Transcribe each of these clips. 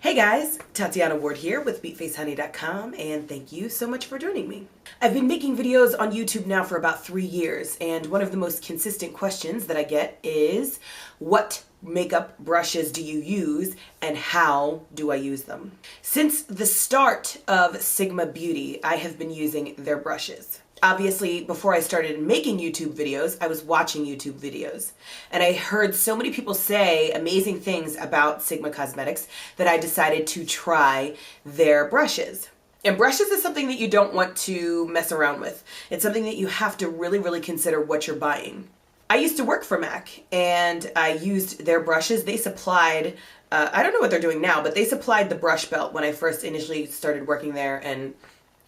Hey guys, Tatiana Ward here with BeatFaceHoney.com, and thank you so much for joining me. I've been making videos on YouTube now for about 3 years, and one of the most consistent questions that I get is, what makeup brushes do you use and how do I use them? Since the start of Sigma Beauty, I have been using their brushes. Obviously, before I started making YouTube videos, I was watching YouTube videos. And I heard so many people say amazing things about Sigma Cosmetics that I decided to try their brushes. And brushes is something that you don't want to mess around with. It's something that you have to really consider what you're buying. I used to work for MAC, and I used their brushes. They supplied, I don't know what they're doing now, but they supplied the brush belt when I first initially started working there, and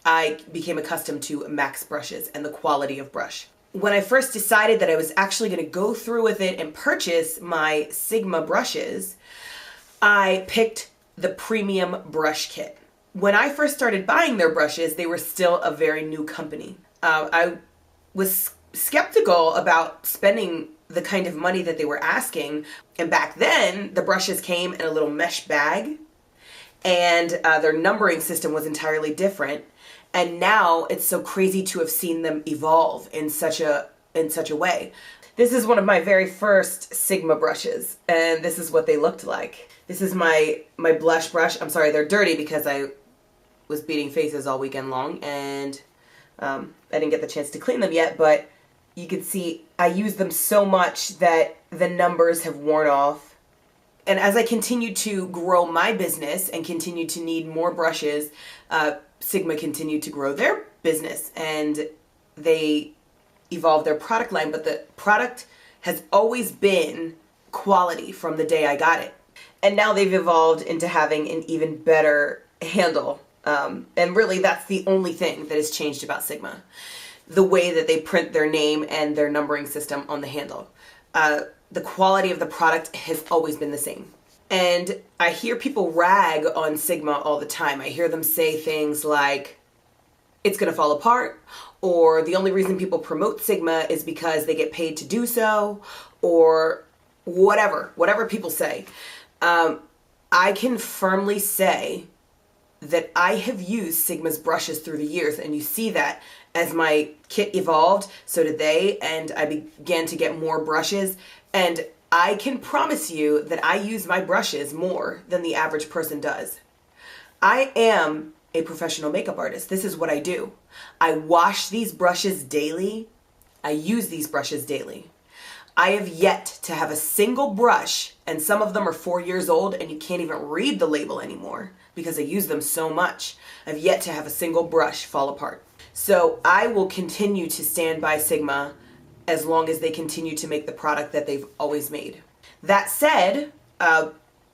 I became accustomed to MAC's brushes and the quality of brush. When I first decided that I was actually going to go through with it and purchase my Sigma brushes, I picked the premium brush kit. When I first started buying their brushes, they were still a very new company. I was skeptical about spending the kind of money that they were asking, and back then the brushes came in a little mesh bag, and their numbering system was entirely different. And now it's so crazy to have seen them evolve in such a way. This is one of my very first Sigma brushes, and this is what they looked like. This is my blush brush. I'm sorry, they're dirty because I was beating faces all weekend long, and I didn't get the chance to clean them yet, but you can see I use them so much that the numbers have worn off. And as I continue to grow my business and continue to need more brushes, Sigma continued to grow their business, and they evolved their product line, but the product has always been quality from the day I got it. And now they've evolved into having an even better handle. And really that's the only thing that has changed about Sigma. The way that they print their name and their numbering system on the handle. The quality of the product has always been the same. And I hear people rag on Sigma all the time. I hear them say things like, it's going to fall apart, or the only reason people promote Sigma is because they get paid to do so, or whatever people say. I can firmly say that I have used Sigma's brushes through the years, and you see that as my kit evolved, so did they, and I began to get more brushes, and I can promise you that I use my brushes more than the average person does. I am a professional makeup artist. This is what I do. I wash these brushes daily. I use these brushes daily. I have yet to have a single brush, and some of them are 4 years old and you can't even read the label anymore because I use them so much. I've yet to have a single brush fall apart. So I will continue to stand by Sigma as long as they continue to make the product that they've always made. That said,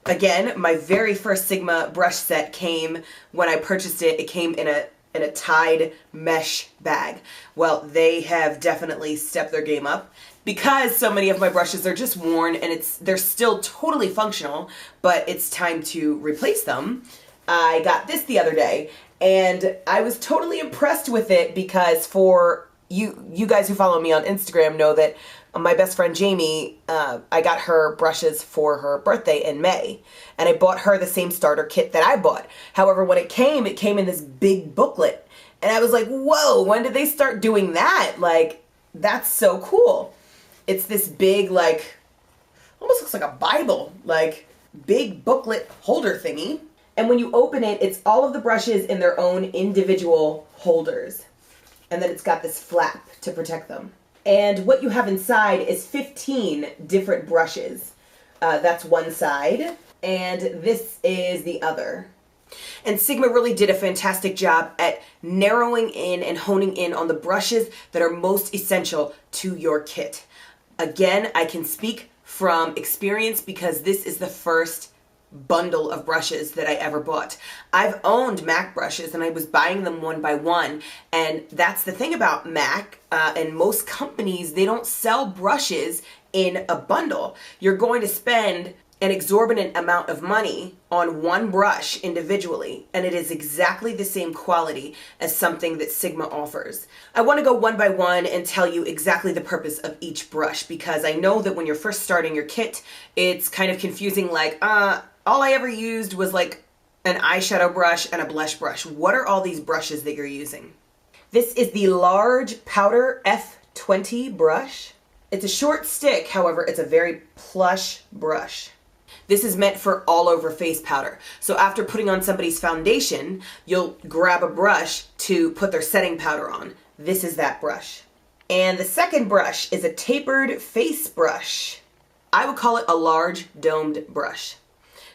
again, my very first Sigma brush set came, when I purchased it, it came in a tied mesh bag. Well, they have definitely stepped their game up because so many of my brushes are just worn, and they're still totally functional, but it's time to replace them. I got this the other day, and I was totally impressed with it because for you guys who follow me on Instagram know that my best friend Jamie, I got her brushes for her birthday in May, and I bought her the same starter kit that I bought. However, when it came in this big booklet, and I was like, whoa, when did they start doing that? Like, that's so cool. It's this big, like, almost looks like a Bible, like big booklet holder thingy. And when you open it, it's all of the brushes in their own individual holders. And then it's got this flap to protect them. And what you have inside is 15 different brushes. That's one side, and this is the other. And Sigma really did a fantastic job at narrowing in and honing in on the brushes that are most essential to your kit. Again, I can speak from experience because this is the first bundle of brushes that I ever bought. I've owned MAC brushes and I was buying them one by one, and that's the thing about MAC and most companies, they don't sell brushes in a bundle. You're going to spend an exorbitant amount of money on one brush individually, and it is exactly the same quality as something that Sigma offers. I want to go one by one and tell you exactly the purpose of each brush, because I know that when you're first starting your kit, it's kind of confusing, like, all I ever used was like an eyeshadow brush, and a blush brush. What are all these brushes that you're using? This is the large powder F20 brush. It's a short stick, however, it's a very plush brush. This is meant for all over face powder. So after putting on somebody's foundation, you'll grab a brush to put their setting powder on. This is that brush. And the second brush is a tapered face brush. I would call it a large domed brush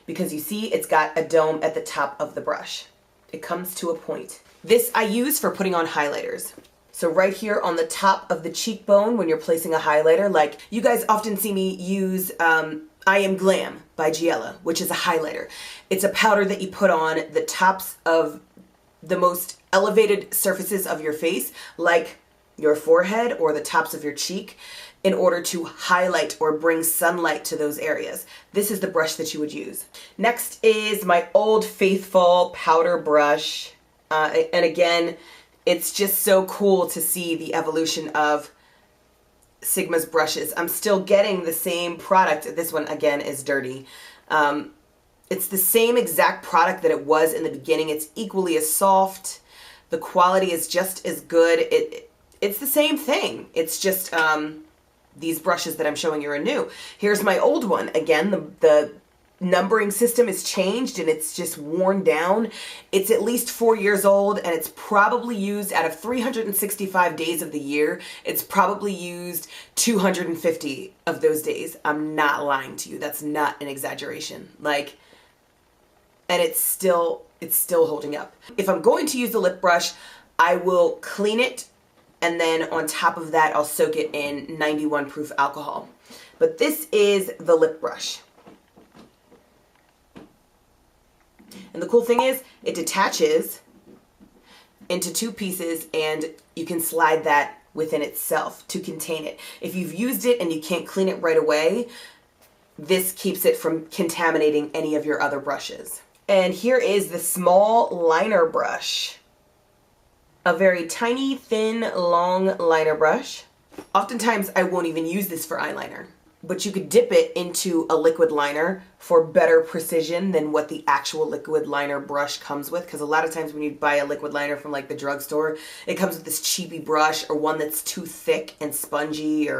because you see it's got a dome at the top of the brush. It comes to a point. This I use for putting on highlighters. So right here on the top of the cheekbone when you're placing a highlighter, like you guys often see me use I Am Glam by Giella, which is a highlighter. It's a powder that you put on the tops of the most elevated surfaces of your face, like your forehead or the tops of your cheek, in order to highlight or bring sunlight to those areas. This is the brush that you would use. Next is my Old Faithful powder brush. And again, it's just so cool to see the evolution of Sigma's brushes. I'm still getting the same product. This one again is dirty. It's the same exact product that it was in the beginning. It's equally as soft. The quality is just as good. It's the same thing. It's just these brushes that I'm showing you are new. Here's my old one. Again, the numbering system is changed and it's just worn down. It's at least 4 years old and it's probably used out of 365 days of the year. It's probably used 250 of those days. I'm not lying to you. That's not an exaggeration. And it's still holding up. If I'm going to use the lip brush, I will clean it and then on top of that, I'll soak it in 91 proof alcohol. But this is the lip brush. And the cool thing is it detaches into 2 pieces and you can slide that within itself to contain it. If you've used it and you can't clean it right away, this keeps it from contaminating any of your other brushes. And here is the small liner brush. A very tiny, thin, long liner brush. Oftentimes I won't even use this for eyeliner, but you could dip it into a liquid liner for better precision than what the actual liquid liner brush comes with. Because a lot of times when you buy a liquid liner from like the drugstore, it comes with this cheapy brush or one that's too thick and spongy,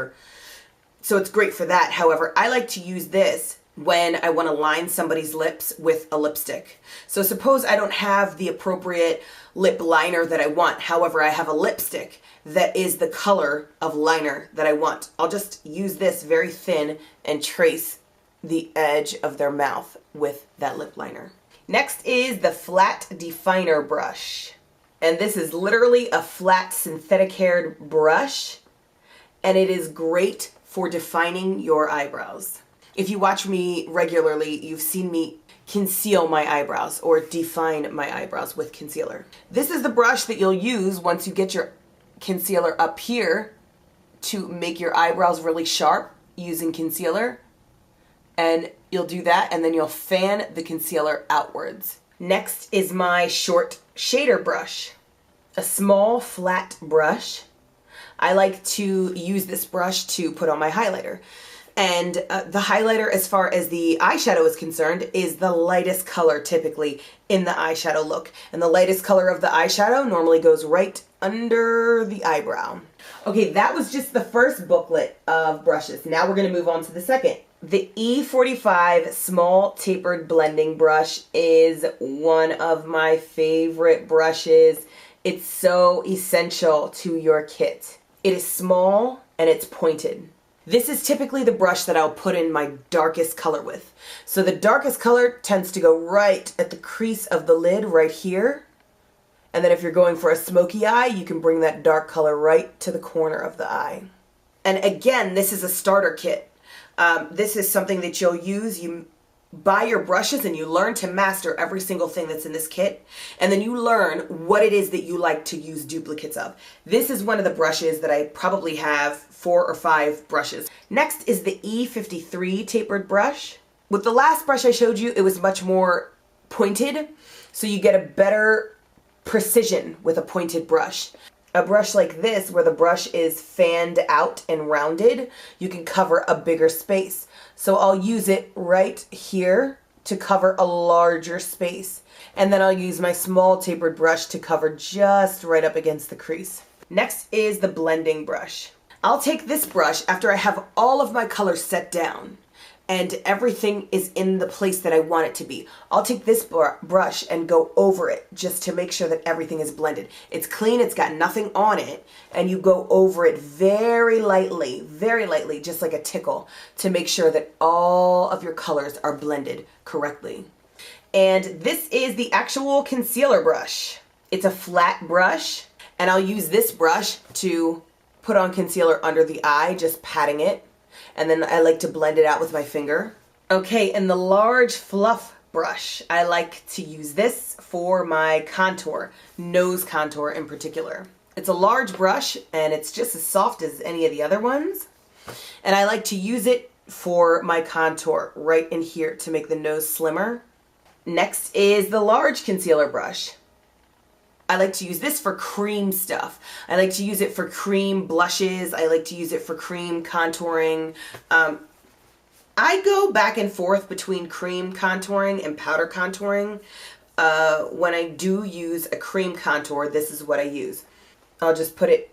so it's great for that. However, I like to use this when I want to line somebody's lips with a lipstick. So suppose I don't have the appropriate lip liner that I want. However, I have a lipstick that is the color of liner that I want. I'll just use this very thin and trace the edge of their mouth with that lip liner. Next is the flat definer brush. And this is literally a flat synthetic haired brush. And it is great for defining your eyebrows. If you watch me regularly, you've seen me conceal my eyebrows or define my eyebrows with concealer. This is the brush that you'll use once you get your concealer up here to make your eyebrows really sharp using concealer. And you'll do that and then you'll fan the concealer outwards. Next is my short shader brush. A small flat brush. I like to use this brush to put on my highlighter. And the highlighter, as far as the eyeshadow is concerned, is the lightest color typically in the eyeshadow look. And the lightest color of the eyeshadow normally goes right under the eyebrow. Okay, that was just the first booklet of brushes. Now we're going to move on to the second. The E53 Small Tapered Blending Brush is one of my favorite brushes. It's so essential to your kit. It is small and it's pointed. This is typically the brush that I'll put in my darkest color with. So the darkest color tends to go right at the crease of the lid right here. And then if you're going for a smoky eye, you can bring that dark color right to the corner of the eye. And again, this is a starter kit. This is something that you'll use. You buy your brushes and you learn to master every single thing that's in this kit. And then you learn what it is that you like to use duplicates of. This is one of the brushes that I probably have 4 or 5 brushes. Next is the E53 Tapered Brush. With the last brush I showed you, it was much more pointed, so you get a better precision with a pointed brush. A brush like this, where the brush is fanned out and rounded, you can cover a bigger space. So I'll use it right here to cover a larger space. And then I'll use my small tapered brush to cover just right up against the crease. Next is the blending brush. I'll take this brush after I have all of my colors set down and everything is in the place that I want it to be. I'll take this brush and go over it just to make sure that everything is blended. It's clean, it's got nothing on it, and you go over it very lightly, just like a tickle, to make sure that all of your colors are blended correctly. And this is the actual concealer brush. It's a flat brush, and I'll use this brush to put on concealer under the eye, just patting it. And then I like to blend it out with my finger. Okay, and the large fluff brush, I like to use this for my contour, nose contour in particular. It's a large brush and it's just as soft as any of the other ones. And I like to use it for my contour right in here to make the nose slimmer. Next is the large concealer brush. I like to use this for cream stuff. I like to use it for cream blushes. I like to use it for cream contouring. I go back and forth between cream contouring and powder contouring. When I do use a cream contour, this is what I use. I'll just put it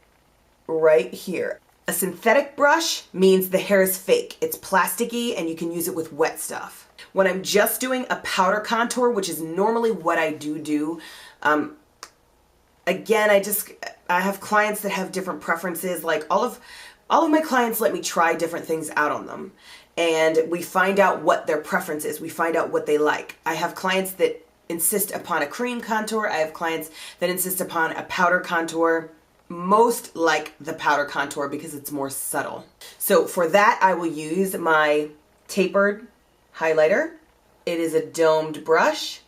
right here. A synthetic brush means the hair is fake. It's plasticky and you can use it with wet stuff. When I'm just doing a powder contour, which is normally what I do, again, I have clients that have different preferences. Like all of my clients let me try different things out on them. And we find out what their preference is. We find out what they like. I have clients that insist upon a cream contour. I have clients that insist upon a powder contour. Most like the powder contour because it's more subtle. So for that, I will use my tapered highlighter. It is a domed brush,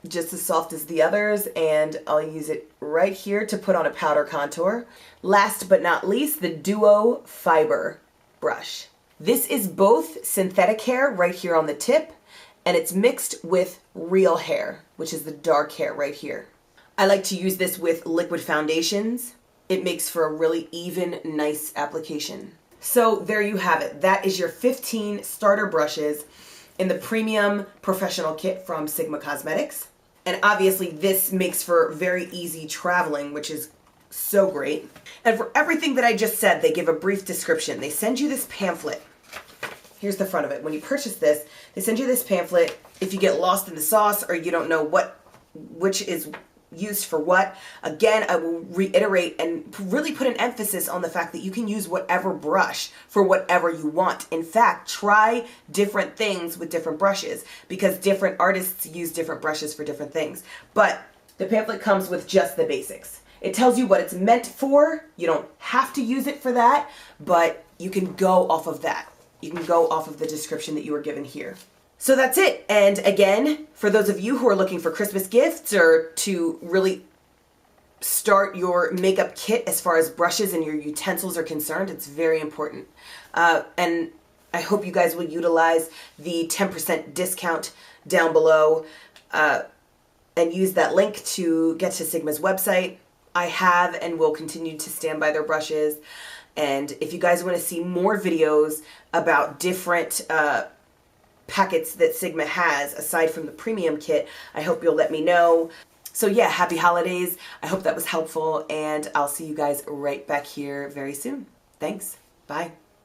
just as soft as the others, and I'll use it right here to put on a powder contour. Last but not least, the Duo Fiber brush. This is both synthetic hair right here on the tip, and it's mixed with real hair, which is the dark hair right here. I like to use this with liquid foundations. It makes for a really even, nice application. So there you have it. That is your 15 starter brushes in the premium professional kit from Sigma Cosmetics. And obviously this makes for very easy traveling, which is so great. And for everything that I just said, they give a brief description. They send you this pamphlet. Here's the front of it. When you purchase this, they send you this pamphlet. If you get lost in the sauce or you don't know which is used for what, again, I will reiterate and really put an emphasis on the fact that you can use whatever brush for whatever you want. In fact, try different things with different brushes because different artists use different brushes for different things. But the pamphlet comes with just the basics. It tells you what it's meant for. You don't have to use it for that, but you can go off of that. You can go off of the description that you were given here. So that's it. And again, for those of you who are looking for Christmas gifts or to really start your makeup kit as far as brushes and your utensils are concerned, it's very important. And I hope you guys will utilize the 10% discount down below and use that link to get to Sigma's website. I have and will continue to stand by their brushes. And if you guys want to see more videos about different packets that Sigma has aside from the premium kit, I hope you'll let me know. So yeah, happy holidays. I hope that was helpful, and I'll see you guys right back here very soon. Thanks. Bye.